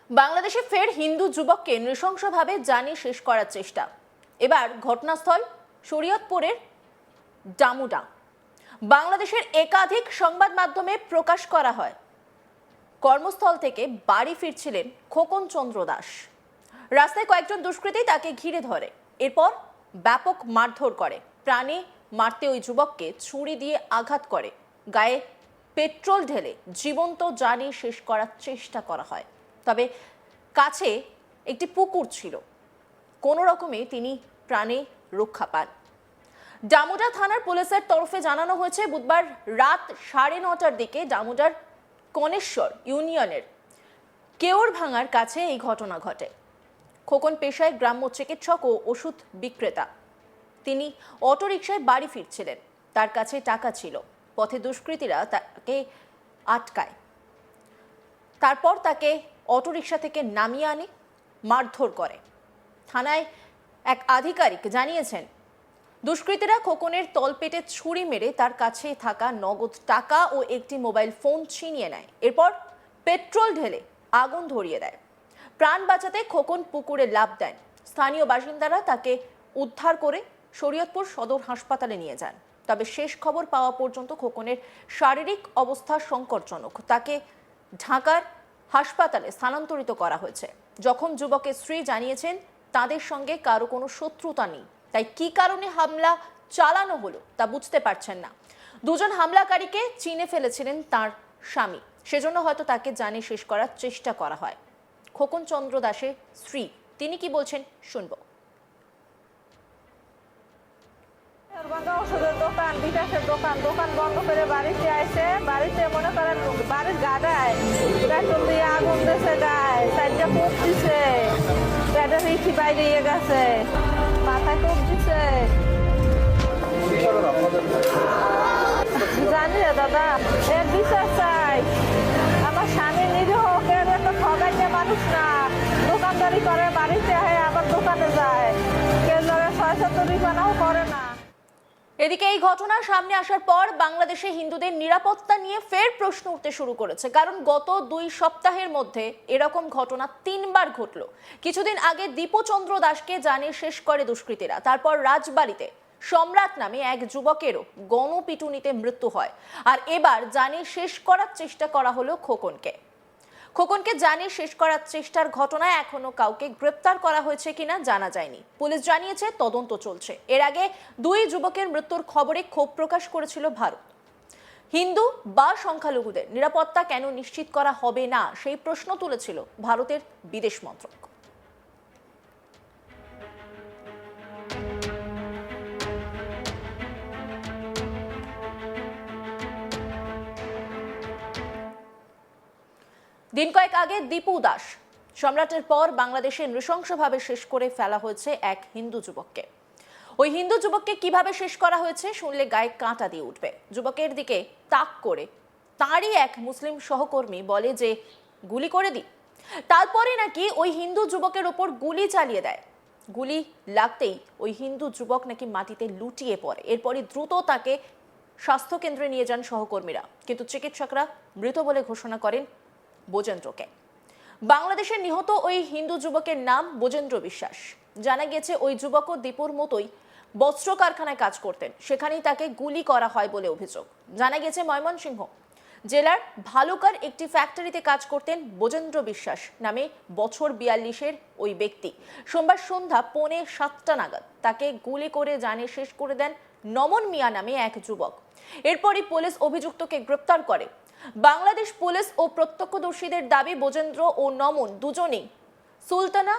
বাংলাদেশে ফের হিন্দু যুবককে নৃশংসভাবে জানিয়ে শেষ করার চেষ্টা। এবার ঘটনাস্থল শরীয়তপুরের ডামুডা। বাংলাদেশের একাধিক সংবাদ মাধ্যমে প্রকাশ করা হয়, কর্মস্থল থেকে বাড়ি ফিরছিলেন খোকন চন্দ্র দাস। রাস্তায় কয়েকজন দুষ্কৃতী তাকে ঘিরে ধরে, এরপর ব্যাপক মারধর করে। প্রাণে মারতে ওই যুবককে ছুরি দিয়ে আঘাত করে, গায়ে পেট্রোল ঢেলে জীবন্ত জানিয়ে শেষ করার চেষ্টা করা হয়। তবে কাছে একটি পুকুর ছিল, কোনো রকমে তিনি প্রাণে রক্ষা পান। ডামুডা থানার পুলিশের তরফে জানানো হয়েছে, বুধবার রাত 9:30টার দিকে ডামুডার কনেশ্বর ইউনিয়নের কেওর ভাঙার কাছে এই ঘটনা ঘটে। খোকন পেশায় গ্রাম্য চিকিৎসক ও ওষুধ বিক্রেতা। তিনি অটোরিকশায় বাড়ি ফিরছিলেন, তার কাছে টাকা ছিল। পথে দুষ্কৃতীরা তাকে আটকায়, তারপর তাকে অটোরিকশা থেকে নামিয়ে আনে, মারধর করে। থানায় এক আধিকারিক জানিয়েছেন, দুষ্কৃতীরা খোকনের তলপেটে ছুরি মেরে তার কাছে থাকা নগদ টাকা ও একটি মোবাইল ফোন ছিনিয়ে নেয়। এরপর পেট্রোল ঢেলে আগুন ধরিয়ে দেয়। প্রাণ বাঁচাতে খোকন পুকুরে লাফ দেন। স্থানীয় বাসিন্দারা তাকে উদ্ধার করে শরীয়তপুর সদর হাসপাতালে নিয়ে যান। তবে শেষ খবর পাওয়া পর্যন্ত খোকনের শারীরিক অবস্থা সংকটজনক। তাকে ঢাকার হাসপাতালে স্থানান্তরিত করা হয়েছে। জখম যুবকের স্ত্রী জানিয়েছেন, তাদের সঙ্গে কারো কোনো শত্রুতা নেই, তাই কি কারণে হামলা চালানো হলো তা বুঝতে পারছেন না। দুজন হামলাকারীকে চিনে ফেলেছিলেন তার স্বামী, সেজন্য হয়তো তাকে জানিয়ে শেষ করার চেষ্টা করা হয়। খোকন চন্দ্র দাসের স্ত্রী, তিনি কি বলছেন শুনবো। ওষুধের দোকান, বিকাশের দোকান বন্ধ করে বাড়িতে আইসে, বাড়িতে মনে করেন বাড়ির গাড়ায় পেট্রোল দিয়ে আগুন দিয়েছে, গায়ে চারটা কোপ দিছে, পেটের ইঠি বাইরে গেছে, মাথায় কোপ দিছে। জানি রে দাদা, এর বিচার চাই। আমার স্বামী নিরীহ, কেউ একটা ঠগাইতে মানুষ না, দোকানদারি করে, বাড়িতে আয় আবার দোকানে যায়, কেউ ধরে 670 বানাও করে না। এদিকে এই ঘটনা সামনে আসার পর বাংলাদেশে হিন্দুদের নিরাপত্তা নিয়ে ফের প্রশ্ন উঠতে শুরু করেছে। কারণ গত 2 সপ্তাহের মধ্যে এরকম ঘটনা 3বার ঘটল। কিছুদিন আগে দীপু চন্দ্র দাসকে জানিয়ে শেষ করে দুষ্কৃতীরা। তারপর রাজবাড়িতে সম্রাট নামে এক যুবকেরও গণপিটুনিতে মৃত্যু হয়। আর এবার জানিয়ে শেষ করার চেষ্টা করা হলো খোকনকে জানিয়ে শেষ করার চেষ্টার ঘটনায় এখনো কাউকে গ্রেপ্তার করা হয়েছে কিনা জানা যায়নি। পুলিশ জানিয়েছে তদন্ত চলছে। এর আগে 2 যুবকের মৃত্যুর খবরে ক্ষোভ প্রকাশ করেছিল ভারত। হিন্দু বা সংখ্যালঘুদের নিরাপত্তা কেন নিশ্চিত করা হবে না, সেই প্রশ্ন তুলেছিল ভারতের বিদেশ মন্ত্রক। দিন কয়েক আগে দীপু দাস সম্রাটের পর বাংলাদেশে নৃশংসভাবে শেষ করে ফেলা হয়েছে এক হিন্দু যুবককে। ওই হিন্দু যুবককে কিভাবে শেষ করা হয়েছে শুনলে গায়ে কাঁটা দিয়ে উঠবে। যুবকের দিকে তাক করে তারই এক মুসলিম সহকর্মী বলে যে গুলি করে দিই। তারপরে নাকি ওই হিন্দু যুবকের ওপর গুলি চালিয়ে দেয়। গুলি লাগতেই ওই হিন্দু যুবক নাকি মাটিতে লুটিয়ে পড়ে। এরপরই দ্রুত তাকে স্বাস্থ্যকেন্দ্রে নিয়ে যান সহকর্মীরা, কিন্তু চিকিৎসকরা মৃত বলে ঘোষণা করেন বোজেন্দ্রকে। বাংলাদেশের নিহত ওই হিন্দু যুবকের নাম বোজেন্দ্র বিশ্বাস। জানা গেছে ওই যুবকও দীপুর মতোই বস্ত্র কারখানায় কাজ করতেন, সেখানেই তাকে গুলি করা হয় বলে অভিযোগ। জানা গেছে ময়মনসিংহ জেলার ভালুকার একটি ফ্যাক্টরিতে কাজ করতেন বোজেন্দ্র বিশ্বাস নামে বছর 42-এর ওই ব্যক্তি। সোমবার সন্ধ্যা 6:45 নাগাদ তাকে গুলি করে জানিয়ে শেষ করে দেন নমন মিয়া নামে এক যুবক। এরপরই পুলিশ অভিযুক্তকে গ্রেপ্তার করে। বাংলাদেশ পুলিশ ও প্রত্যক্ষদর্শীদের দাবি, বোজেন্দ্র ও নমন দুজনেই সুলতানা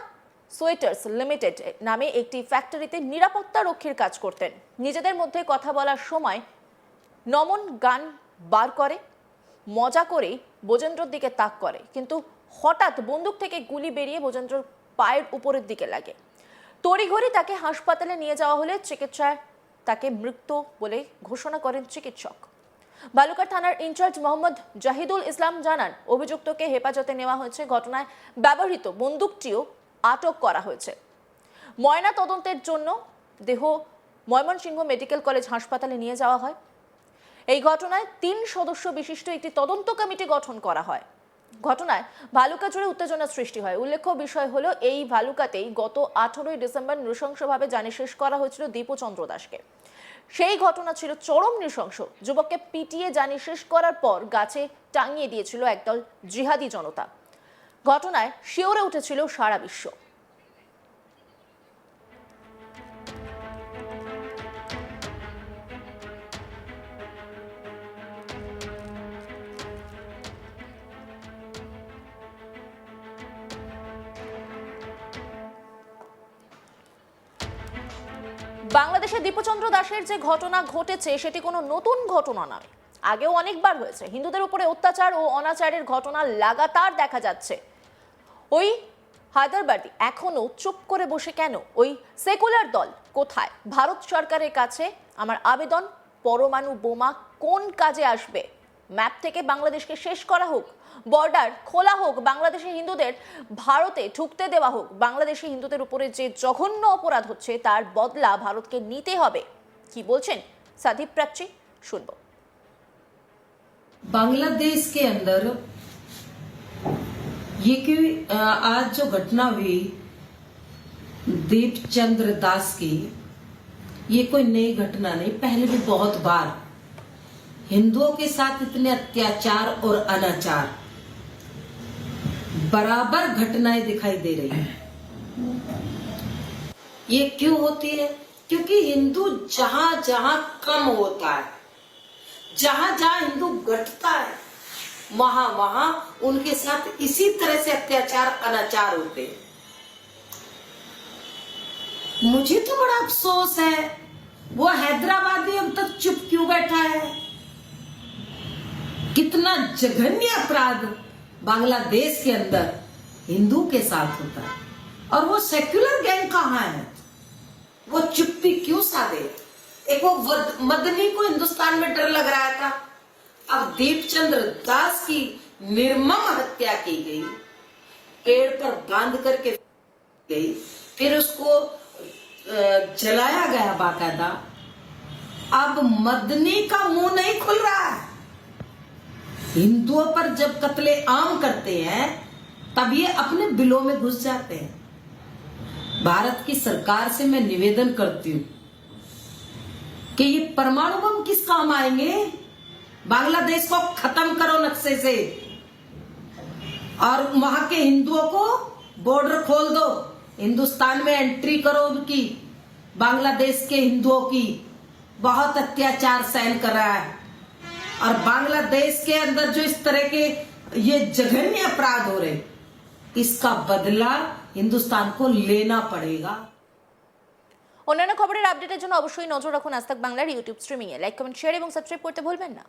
সোয়েটার্স লিমিটেড নামে একটি ফ্যাক্টরিতে নিরাপত্তা রক্ষীর কাজ করতেন। নিজেদের মধ্যে কথা বলার সময় নমন গান বার করে মজা করে বোজেন্দ্রর দিকে তাক করে, কিন্তু হঠাৎ বন্দুক থেকে গুলি বেরিয়ে বোজেন্দ্রর পায়ের উপরের দিকে লাগে। তড়িঘড়ি তাকে হাসপাতালে নিয়ে যাওয়া হলে চিকিৎসায় তাকে মৃত বলে ঘোষণা করেন চিকিৎসক। ভালুকা থানার ইনচার্জ মোহাম্মদ জাহিদুল ইসলাম জানান, অভিযুক্তকে হেফাজতে নেওয়া হয়েছে। ঘটনায় ব্যবহৃত বন্দুকটিও আটক করা হয়েছে। ময়না তদন্তের জন্য দেহ ময়মনসিংহ মেডিকেল কলেজ হাসপাতালে নিয়ে যাওয়া হয়। এই ঘটনায় 3 সদস্য বিশিষ্ট একটি তদন্ত কমিটি গঠন করা হয়। ঘটনায় ভালুকা জুড়ে উত্তেজনা সৃষ্টি হয়। উল্লেখ্য বিষয় হলো, এই ভালুকাতেই গত 18ই ডিসেম্বর নৃশংসভাবে জানে শেষ করা হয়েছিল দীপচন্দ্র দাসকে। সেই ঘটনা ছিল চরম নৃশংস। যুবককে পিটিয়ে জানি শেষ করার পর গাছে টাঙিয়ে দিয়েছিল একদল জিহাদি জনতা। ঘটনায় শিওরে উঠেছিল সারা বিশ্ব। বাংলাদেশে দীপচন্দ্র দাসের যে ঘটনা ঘটেছে সেটি কোনো নতুন ঘটনা নয়, আগেও অনেকবার হয়েছে। হিন্দুদের উপরে অত্যাচার ও অনাচারের ঘটনা লাগাতার দেখা যাচ্ছে। ওই হায়দরাবাদী এখনো চুপ করে বসে কেন? ওই সেকুলার দল কোথায়? ভারত সরকারের কাছে আমার আবেদন, পরমাণু বোমা কোন কাজে আসবে? ম্যাপ থেকে বাংলাদেশকে শেষ করা হোক, বর্ডার খোলা হোক, বাংলাদেশের হিন্দুদের ভারতে ঢুকতে দেওয়া হোক। বাংলাদেশি হিন্দুদের উপরে যে জঘন্য অপরাধ হচ্ছে তার বদলা ভারতকে নিতে হবে। কি বলছেন সাদীপ প্রাচ্যী, শুনবো। बांग्लादेश के अंदर ये कि आज जो घटना हुई दीपचंद्र दास की, ये कोई नई घटना नहीं। पहले भी बहुत बार हिंदुओं के साथ इतने अत्याचार और अनाचार बराबर घटनाएं दिखाई दे रही हैं। ये क्यों होती है? क्योंकि हिंदू जहां जहां कम होता है, जहां जहां हिंदू घटता है, वहां वहां उनके साथ इसी तरह से अत्याचार अनाचार होते हैं। मुझे तो बड़ा अफसोस है, वो हैदराबादी अब तक चुप क्यों बैठा है? कितना जघन्य अपराध बांग्लादेश के अंदर हिंदू के साथ होता है, और वो सेक्युलर गैंग कहां है? वो चुप्पी क्यों साधे? एक वो मदनी को हिंदुस्तान में डर लग रहा था, अब दीपचंद्र दास की निर्मम हत्या की गई, पेड़ पर बांध करके गई, फिर उसको जलाया गया बाकायदा। अब मदनी का मुंह नहीं खुल रहा है। हिंदुओं पर जब कत्ले आम करते हैं तब ये अपने बिलों में घुस जाते हैं। भारत की सरकार से मैं निवेदन करती हूं कि ये परमाणु बम किस काम आएंगे? बांग्लादेश को खत्म करो नक्शे से, और वहां के हिंदुओं को बॉर्डर खोल दो, हिंदुस्तान में एंट्री करो उनकी। बांग्लादेश के हिंदुओं की बहुत अत्याचार सहन कर रहा है, और बांग्लादेश के अंदर जो इस तरह के ये जघन्य अपराध हो रहे, इसका बदला हिंदुस्तान को लेना पड़ेगा। অন্যান্য খবরের আপডেটের জন্য অবশ্যই নজর রাখুন আজ তাক বাংলার ইউটিউব স্ট্রিমিং এ। লাইক, কমেন্ট, শেয়ার এবং সাবস্ক্রাইব করতে ভুলবেন না।